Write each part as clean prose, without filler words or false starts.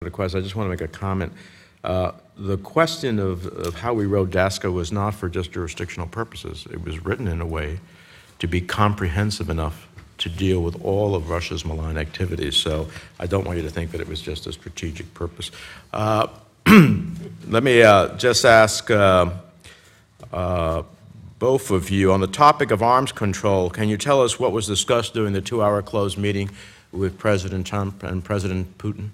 request. I just want to make a comment. The question of how we wrote DASCA was not for just jurisdictional purposes. It was written in a way to be comprehensive enough to deal with all of Russia's malign activities. So I don't want you to think that it was just a strategic purpose. Let me just ask both of you, on the topic of arms control, can you tell us what was discussed during the 2-hour closed meeting with President Trump and President Putin?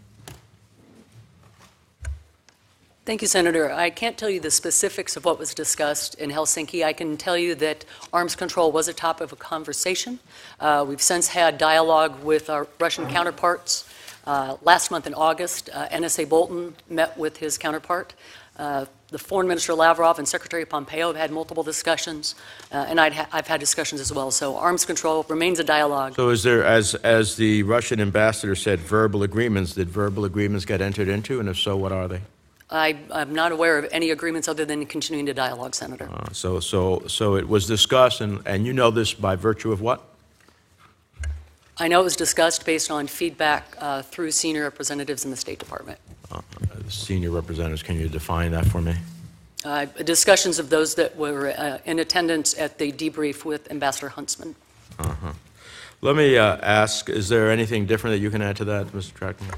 Thank you, Senator. I can't tell you the specifics of what was discussed in Helsinki. I can tell you that arms control was a topic of conversation. We've since had dialogue with our Russian counterparts. Last month in August, NSA Bolton met with his counterpart. The Foreign Minister Lavrov and Secretary Pompeo have had multiple discussions, and I've had discussions as well. So arms control remains a dialogue. So is there, as the Russian ambassador said, verbal agreements? Did verbal agreements get entered into, and if so, what are they? I'm not aware of any agreements other than continuing the dialogue, Senator. So it was discussed, and you know this by virtue of what? I know it was discussed based on feedback through senior representatives in the State Department. Senior representatives, can you define that for me? Discussions of those that were in attendance at the debrief with Ambassador Huntsman. Let me ask, is there anything different that you can add to that, Mr. Trackman?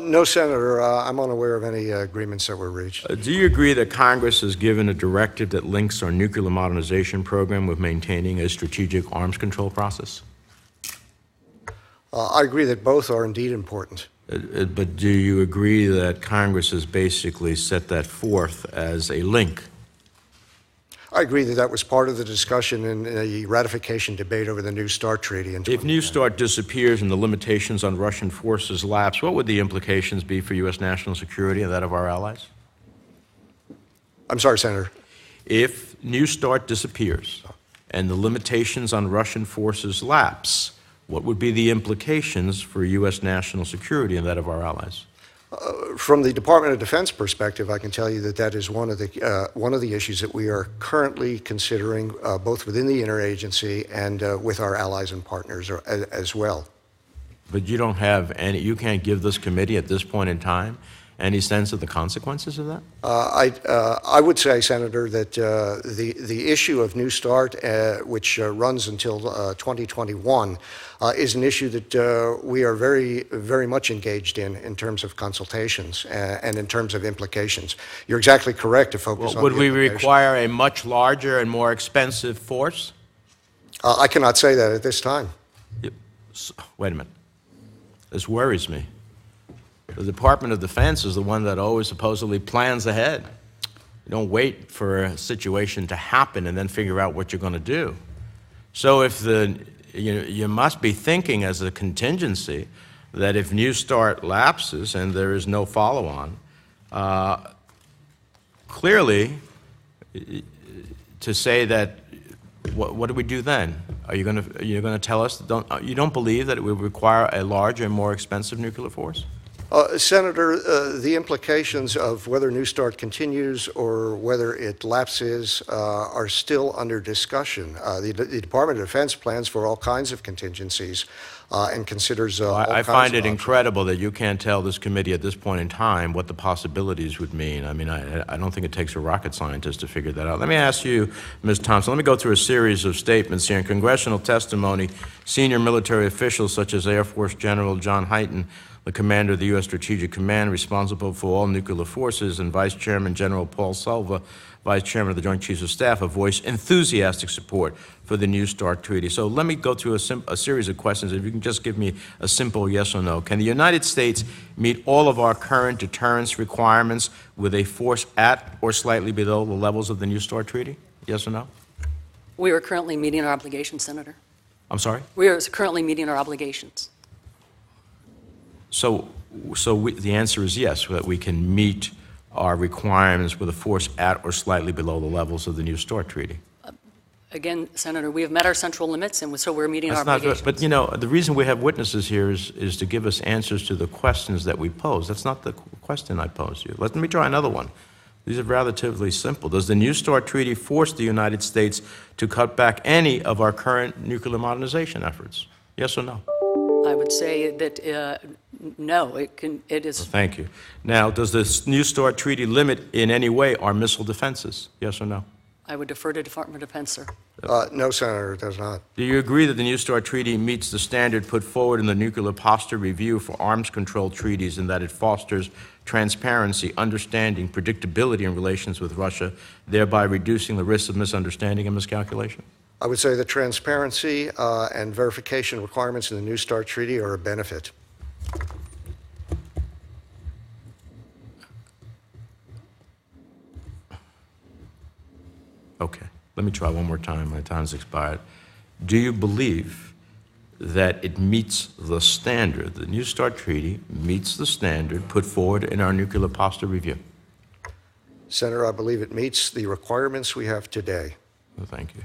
No, Senator. I'm unaware of any agreements that were reached. Do you agree that Congress has given a directive that links our nuclear modernization program with maintaining a strategic arms control process? I agree that both are indeed important. But do you agree that Congress has basically set that forth as a link? I agree that that was part of the discussion in the ratification debate over the New START Treaty. If New START disappears and the limitations on Russian forces lapse, what would the implications be for U.S. national security and that of our allies? I'm sorry, Senator. If New START disappears and the limitations on Russian forces lapse, what would be the implications for U.S. national security and that of our allies? From the Department of Defense perspective, I can tell you that that is one of the issues that we are currently considering, both within the interagency and with our allies and partners as well. But you don't have any. You can't give this committee at this point in time any sense of the consequences of that? I would say, Senator, that the issue of New START, which runs until 2021, is an issue that we are very, very much engaged in terms of consultations and in terms of implications. You're exactly correct to focus on. Would we require a much larger and more expensive force? I cannot say that at this time. Wait a minute. This worries me. The Department of Defense is the one that always supposedly plans ahead. You don't wait for a situation to happen and then figure out what you're going to do. So if you must be thinking as a contingency that if New START lapses and there is no follow-on, clearly to say that, what do we do then? Are you going to tell us you don't believe that it would require a larger and more expensive nuclear force? Senator, the implications of whether New START continues or whether it lapses are still under discussion. The Department of Defense plans for all kinds of contingencies and considers all kinds of I find it options. incredible that you can't tell this committee at this point in time what the possibilities would mean. I mean, I don't think it takes a rocket scientist to figure that out. Let me ask you, Ms. Thompson, let me go through a series of statements here. In congressional testimony, senior military officials such as Air Force General John Hyten, the commander of the U.S. Strategic Command responsible for all nuclear forces, and Vice Chairman General Paul Silva, Vice Chairman of the Joint Chiefs of Staff, have voiced enthusiastic support for the New START Treaty. So let me go through a series of questions. If you can just give me a simple yes or no. Can the United States meet all of our current deterrence requirements with a force at or slightly below the levels of the New START Treaty? Yes or no? We are currently meeting our obligations, Senator. I'm sorry? We are currently meeting our obligations. So the answer is yes, that we can meet our requirements with a force at or slightly below the levels of the New START Treaty. Again, Senator, we have met our central limits, and so we're meeting our obligations. But you know, the reason we have witnesses here is to give us answers to the questions that we pose. That's not the question I posed you. Let me try another one. These are relatively simple. Does the New START Treaty force the United States to cut back any of our current nuclear modernization efforts? Yes or no? I would say that No, it is, Thank you. Now, does the New START treaty limit in any way our missile defenses? Yes or no? I would defer to Department of Defense, sir. No, Senator, it does not. Do you agree that the New START treaty meets the standard put forward in the Nuclear Posture Review for arms control treaties in that it fosters transparency, understanding, predictability in relations with Russia, thereby reducing the risk of misunderstanding and miscalculation? I would say the transparency and verification requirements in the New START treaty are a benefit. Okay, let me try one more time. My time's expired. Do you believe that it meets the standard, the New START treaty meets the standard put forward in our Nuclear Posture Review? Senator, I believe it meets the requirements we have today. Well, thank you.